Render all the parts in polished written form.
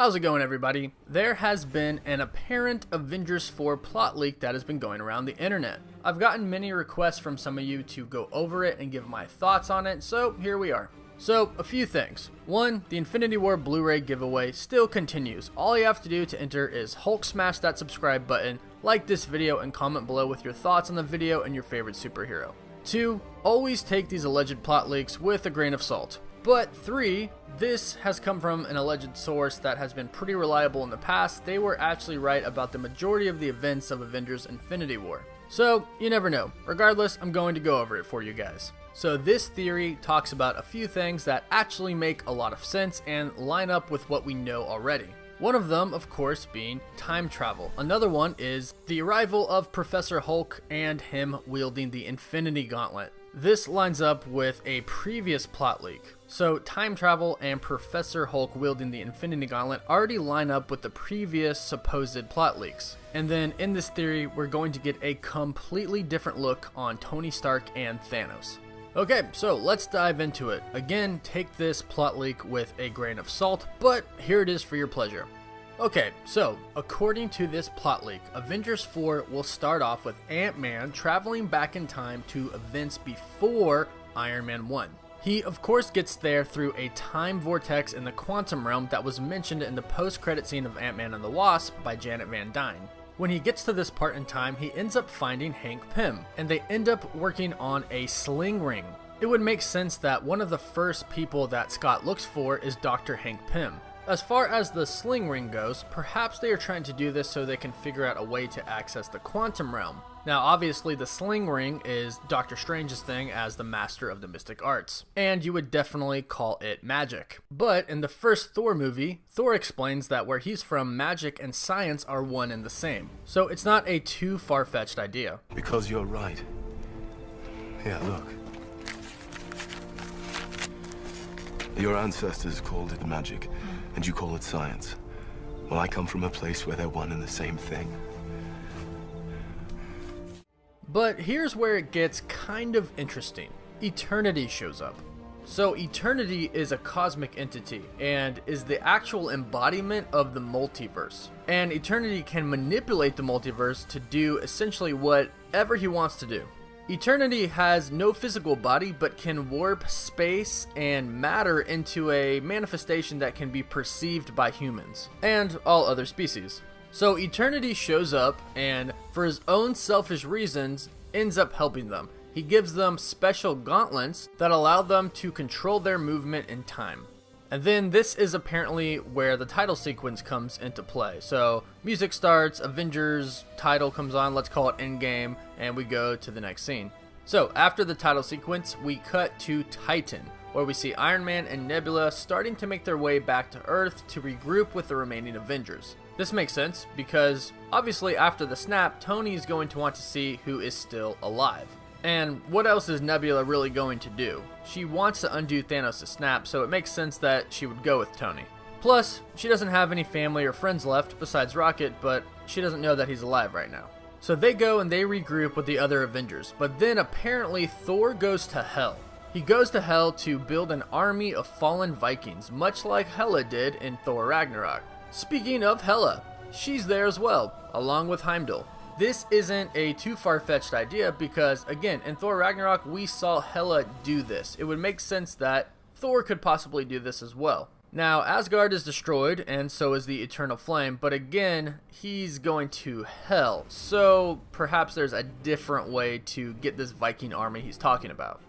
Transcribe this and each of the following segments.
How's it going, everybody? There has been an apparent Avengers 4 plot leak that has been going around the internet. I've gotten many requests from some of you to go over it and give my thoughts on it, so here we are. So, a few things. One, the Infinity War Blu-ray giveaway still continues. All you have to do to enter is Hulk smash that subscribe button, like this video, and comment below with your thoughts on the video and your favorite superhero. 2, always take these alleged plot leaks with a grain of salt. But 3, this has come from an alleged source that has been pretty reliable in the past. They were actually right about the majority of the events of Avengers Infinity War. So, you never know. Regardless, I'm going to go over it for you guys. So this theory talks about a few things that actually make a lot of sense and line up with what we know already. One of them, of course, being time travel. Another one is the arrival of Professor Hulk and him wielding the Infinity Gauntlet. This lines up with a previous plot leak. So time travel and Professor Hulk wielding the Infinity Gauntlet already line up with the previous supposed plot leaks. And then in this theory, we're going to get a completely different look on Tony Stark and Thanos. Okay, so let's dive into it. Again, take this plot leak with a grain of salt, but here it is for your pleasure. Okay, so according to this plot leak, Avengers 4 will start off with Ant-Man traveling back in time to events before Iron Man 1. He of course gets there through a time vortex in the quantum realm that was mentioned in the post-credit scene of Ant-Man and the Wasp by Janet Van Dyne. When he gets to this part in time, he ends up finding Hank Pym, and they end up working on a sling ring. It would make sense that one of the first people that Scott looks for is Dr. Hank Pym. As far as the sling ring goes, perhaps they are trying to do this so they can figure out a way to access the quantum realm. Now obviously the sling ring is Doctor Strange's thing as the master of the mystic arts, and you would definitely call it magic. But in the first Thor movie, Thor explains that where he's from, magic and science are one and the same. So it's not a too far-fetched idea. Because you're right. Yeah, look. Your ancestors called it magic, and you call it science. Well, I come from a place where they're one and the same thing. But here's where it gets kind of interesting. Eternity shows up. So Eternity is a cosmic entity and is the actual embodiment of the multiverse. And Eternity can manipulate the multiverse to do essentially whatever he wants to do. Eternity has no physical body but can warp space and matter into a manifestation that can be perceived by humans and all other species. So Eternity shows up and, for his own selfish reasons, ends up helping them. He gives them special gauntlets that allow them to control their movement in time. And then this is apparently where the title sequence comes into play. So music starts, Avengers title comes on, let's call it Endgame, and we go to the next scene. So after the title sequence, we cut to Titan, where we see Iron Man and Nebula starting to make their way back to Earth to regroup with the remaining Avengers. This makes sense because obviously after the snap, Tony is going to want to see who is still alive. And what else is Nebula really going to do? She wants to undo Thanos' snap, so it makes sense that she would go with Tony. Plus, she doesn't have any family or friends left besides Rocket, but she doesn't know that he's alive right now. So they go and they regroup with the other Avengers, but then apparently Thor goes to Hell. He goes to Hell to build an army of fallen Vikings, much like Hela did in Thor Ragnarok. Speaking of Hela, she's there as well, along with Heimdall. This isn't a too far-fetched idea because, again, in Thor Ragnarok, we saw Hela do this. It would make sense that Thor could possibly do this as well. Now, Asgard is destroyed, and so is the Eternal Flame, but again, he's going to Hell. So, perhaps there's a different way to get this Viking army he's talking about.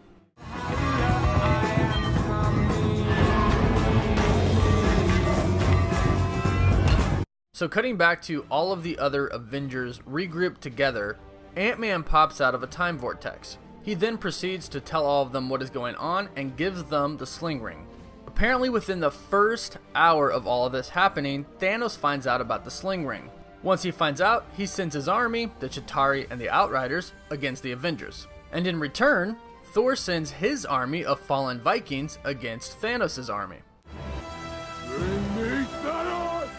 So cutting back to all of the other Avengers regrouped together, Ant-Man pops out of a time vortex. He then proceeds to tell all of them what is going on and gives them the sling ring. Apparently within the first hour of all of this happening, Thanos finds out about the sling ring. Once he finds out, he sends his army, the Chitauri and the Outriders, against the Avengers. And in return, Thor sends his army of fallen Vikings against Thanos' army. Bring me Thanos!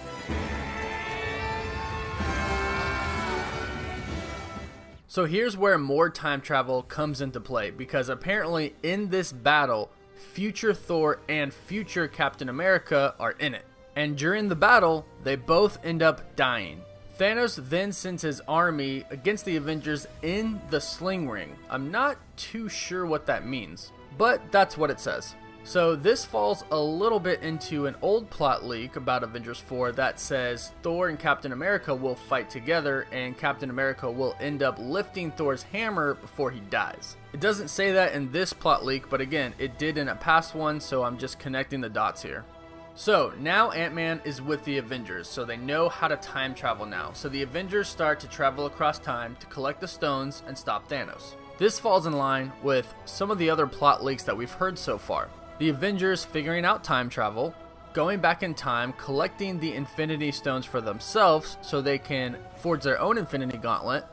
So here's where more time travel comes into play, because apparently in this battle, future Thor and future Captain America are in it. And during the battle, they both end up dying. Thanos then sends his army against the Avengers in the sling ring. I'm not too sure what that means, but that's what it says. So this falls a little bit into an old plot leak about Avengers 4 that says Thor and Captain America will fight together and Captain America will end up lifting Thor's hammer before he dies. It doesn't say that in this plot leak, but again, it did in a past one, so I'm just connecting the dots here. So now Ant-Man is with the Avengers, so they know how to time travel now. So the Avengers start to travel across time to collect the stones and stop Thanos. This falls in line with some of the other plot leaks that we've heard so far. The Avengers figuring out time travel, going back in time, collecting the Infinity Stones for themselves so they can forge their own Infinity Gauntlet,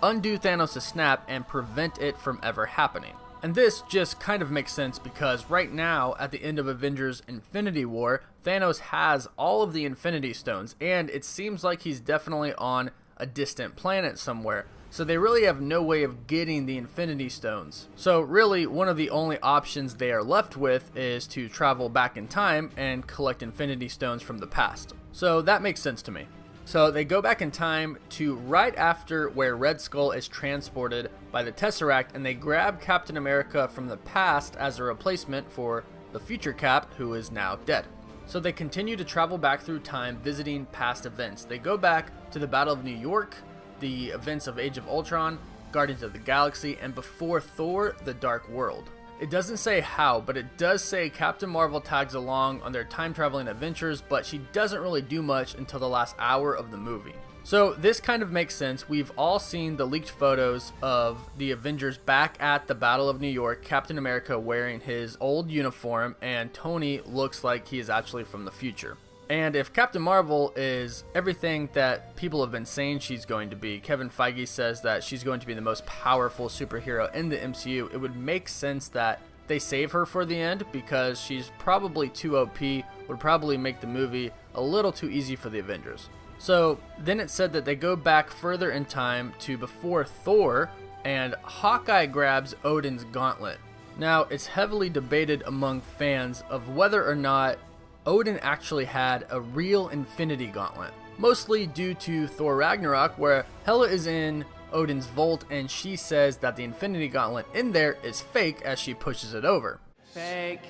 undo Thanos' snap, and prevent it from ever happening. And this just kind of makes sense because right now, at the end of Avengers Infinity War, Thanos has all of the Infinity Stones, and it seems like he's definitely on a distant planet somewhere. So they really have no way of getting the Infinity Stones. So really, one of the only options they are left with is to travel back in time and collect Infinity Stones from the past. So that makes sense to me. So they go back in time to right after where Red Skull is transported by the Tesseract, and they grab Captain America from the past as a replacement for the future Cap, who is now dead. So they continue to travel back through time, visiting past events. They go back to the Battle of New York, the events of Age of Ultron, Guardians of the Galaxy, and before Thor, The Dark World. It doesn't say how, but it does say Captain Marvel tags along on their time-traveling adventures, but she doesn't really do much until the last hour of the movie. So this kind of makes sense. We've all seen the leaked photos of the Avengers back at the Battle of New York, Captain America wearing his old uniform, and Tony looks like he is actually from the future. And if Captain Marvel is everything that people have been saying she's going to be, Kevin Feige says that she's going to be the most powerful superhero in the MCU, it would make sense that they save her for the end because she's probably too OP, would probably make the movie a little too easy for the Avengers. So then it said that they go back further in time to before Thor, and Hawkeye grabs Odin's gauntlet. Now, it's heavily debated among fans of whether or not Odin actually had a real Infinity Gauntlet, mostly due to Thor Ragnarok, where Hela is in Odin's vault and she says that the Infinity Gauntlet in there is fake as she pushes it over. Fake.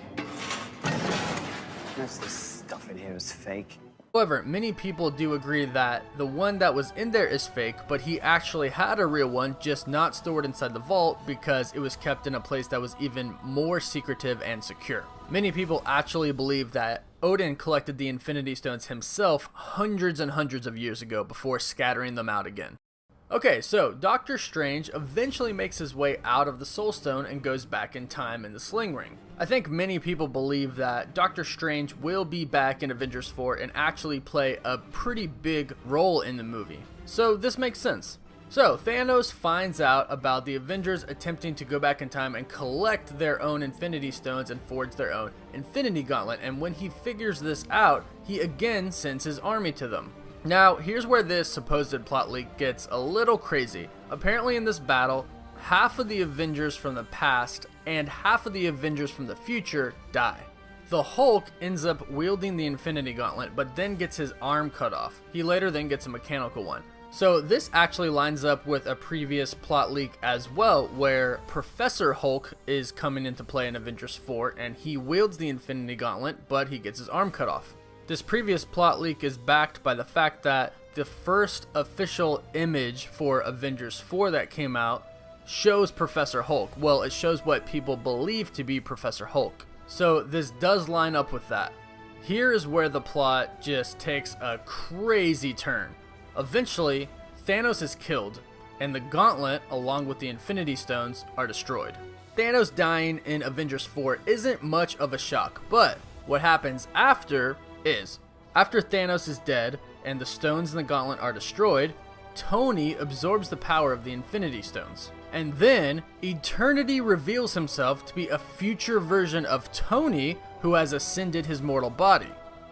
Most of the stuff in here is fake. However, many people do agree that the one that was in there is fake, but he actually had a real one, just not stored inside the vault because it was kept in a place that was even more secretive and secure. Many people actually believe that Odin collected the Infinity Stones himself hundreds and hundreds of years ago before scattering them out again. Okay, so Doctor Strange eventually makes his way out of the Soul Stone and goes back in time in the Sling Ring. I think many people believe that Doctor Strange will be back in Avengers 4 and actually play a pretty big role in the movie. So this makes sense. So Thanos finds out about the Avengers attempting to go back in time and collect their own Infinity Stones and forge their own Infinity Gauntlet, and when he figures this out, he again sends his army to them. Now, here's where this supposed plot leak gets a little crazy. Apparently in this battle, half of the Avengers from the past and half of the Avengers from the future die. The Hulk ends up wielding the Infinity Gauntlet, but then gets his arm cut off. He later then gets a mechanical one. So this actually lines up with a previous plot leak as well, where Professor Hulk is coming into play in Avengers 4, and he wields the Infinity Gauntlet, but he gets his arm cut off. This previous plot leak is backed by the fact that the first official image for Avengers 4 that came out shows Professor Hulk. Well, it shows what people believe to be Professor Hulk. So this does line up with that. Here is where the plot just takes a crazy turn. Eventually, Thanos is killed, and the gauntlet, along with the Infinity Stones, are destroyed. Thanos dying in Avengers 4 isn't much of a shock, but what happens after is, after Thanos is dead and the stones in the gauntlet are destroyed, Tony absorbs the power of the Infinity Stones. And then, Eternity reveals himself to be a future version of Tony who has ascended his mortal body.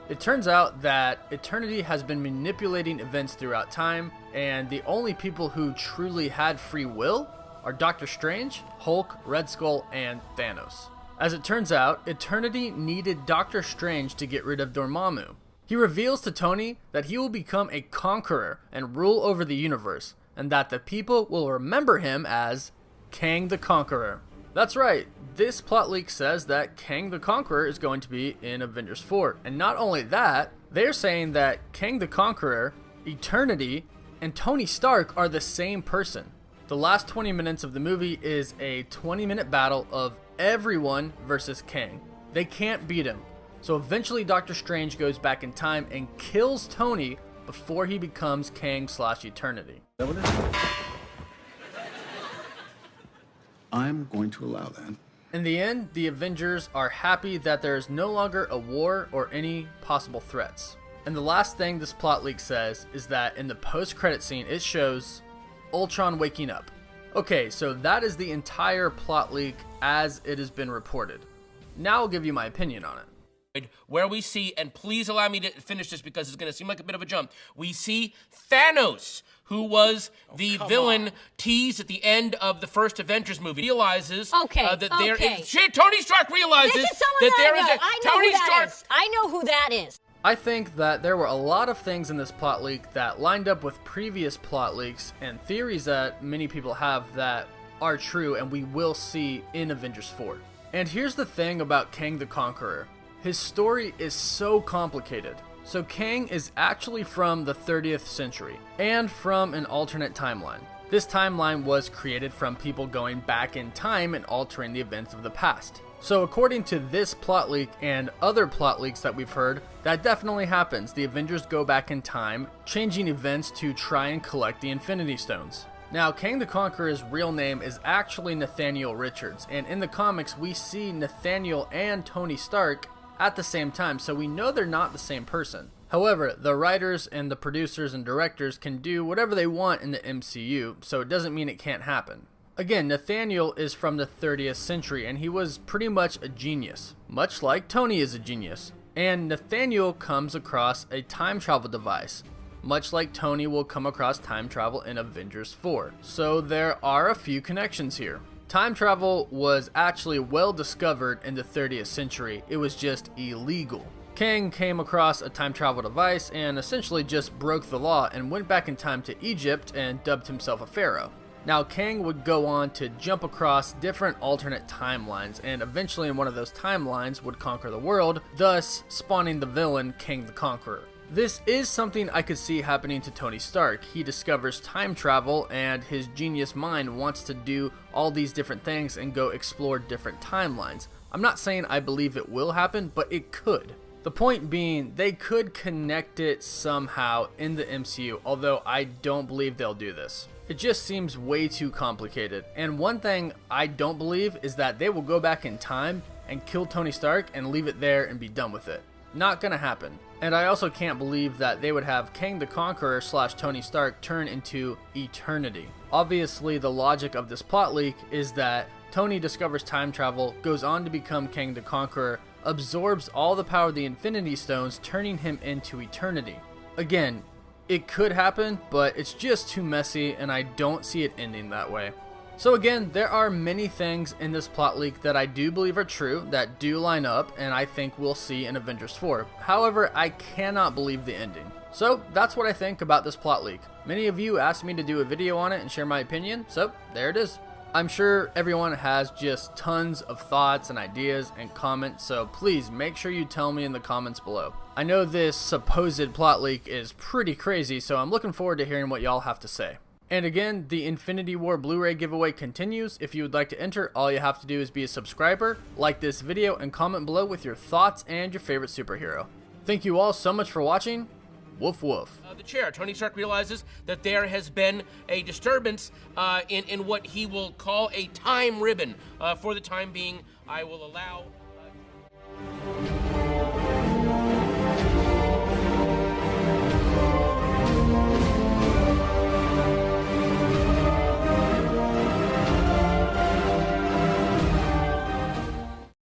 It turns out that Eternity has been manipulating events throughout time, and the only people who truly had free will are Doctor Strange, Hulk, Red Skull, and Thanos. As it turns out, Eternity needed Doctor Strange to get rid of Dormammu. He reveals to Tony that he will become a conqueror and rule over the universe, and that the people will remember him as Kang the Conqueror. That's right, this plot leak says that Kang the Conqueror is going to be in Avengers 4. And not only that, they're saying that Kang the Conqueror, Eternity, and Tony Stark are the same person. The last 20 minutes of the movie is a 20-minute battle of everyone versus Kang. They can't beat him. So eventually Doctor Strange goes back in time and kills Tony before he becomes Kang/Eternity. I'm going to allow that. In the end, the Avengers are happy that there is no longer a war or any possible threats. And the last thing this plot leak says is that in the post-credit scene, it shows Ultron waking up. Okay, so that is the entire plot leak as it has been reported. Now I'll give you my opinion on it. Where we see, and please allow me to finish this because it's going to seem like a bit of a jump, we see Thanos, who was the villain teased at the end of the first Avengers movie, realizes that there is... Shit, Tony Stark realizes this is someone that there I know. is a... I know Tony who that Stark... is. I know who that is. I think that there were a lot of things in this plot leak that lined up with previous plot leaks and theories that many people have that are true and we will see in Avengers 4. And here's the thing about Kang the Conqueror. His story is so complicated. So Kang is actually from the 30th century and from an alternate timeline. This timeline was created from people going back in time and altering the events of the past. So according to this plot leak and other plot leaks that we've heard, that definitely happens. The Avengers go back in time, changing events to try and collect the Infinity Stones. Now, Kang the Conqueror's real name is actually Nathaniel Richards, and in the comics we see Nathaniel and Tony Stark at the same time, so we know they're not the same person. However, the writers and the producers and directors can do whatever they want in the MCU, so it doesn't mean it can't happen. Again, Nathaniel is from the 30th century, and he was pretty much a genius, much like Tony is a genius. And Nathaniel comes across a time travel device, much like Tony will come across time travel in Avengers 4. So there are a few connections here. Time travel was actually well discovered in the 30th century, it was just illegal. Kang came across a time travel device and essentially just broke the law and went back in time to Egypt and dubbed himself a pharaoh. Now Kang would go on to jump across different alternate timelines, and eventually in one of those timelines would conquer the world, thus spawning the villain Kang the Conqueror. This is something I could see happening to Tony Stark. He discovers time travel and his genius mind wants to do all these different things and go explore different timelines. I'm not saying I believe it will happen, but it could. The point being, they could connect it somehow in the MCU, although I don't believe they'll do this. It just seems way too complicated. And one thing I don't believe is that they will go back in time and kill Tony Stark and leave it there and be done with it. Not gonna happen. And I also can't believe that they would have Kang the Conqueror / Tony Stark turn into Eternity. Obviously, the logic of this plot leak is that Tony discovers time travel, goes on to become Kang the Conqueror, absorbs all the power of the Infinity Stones, turning him into Eternity. Again, it could happen, but it's just too messy and I don't see it ending that way. So again, there are many things in this plot leak that I do believe are true, that do line up, and I think we'll see in Avengers 4. However, I cannot believe the ending. So that's what I think about this plot leak. Many of you asked me to do a video on it and share my opinion, so there it is. I'm sure everyone has just tons of thoughts and ideas and comments, so please make sure you tell me in the comments below. I know this supposed plot leak is pretty crazy, so I'm looking forward to hearing what y'all have to say. And again, the Infinity War Blu-ray giveaway continues. If you would like to enter, all you have to do is be a subscriber, like this video, and comment below with your thoughts and your favorite superhero. Thank you all so much for watching. Woof woof. The chair. Tony Stark realizes that there has been a disturbance in what he will call a time ribbon. For the time being, I will allow...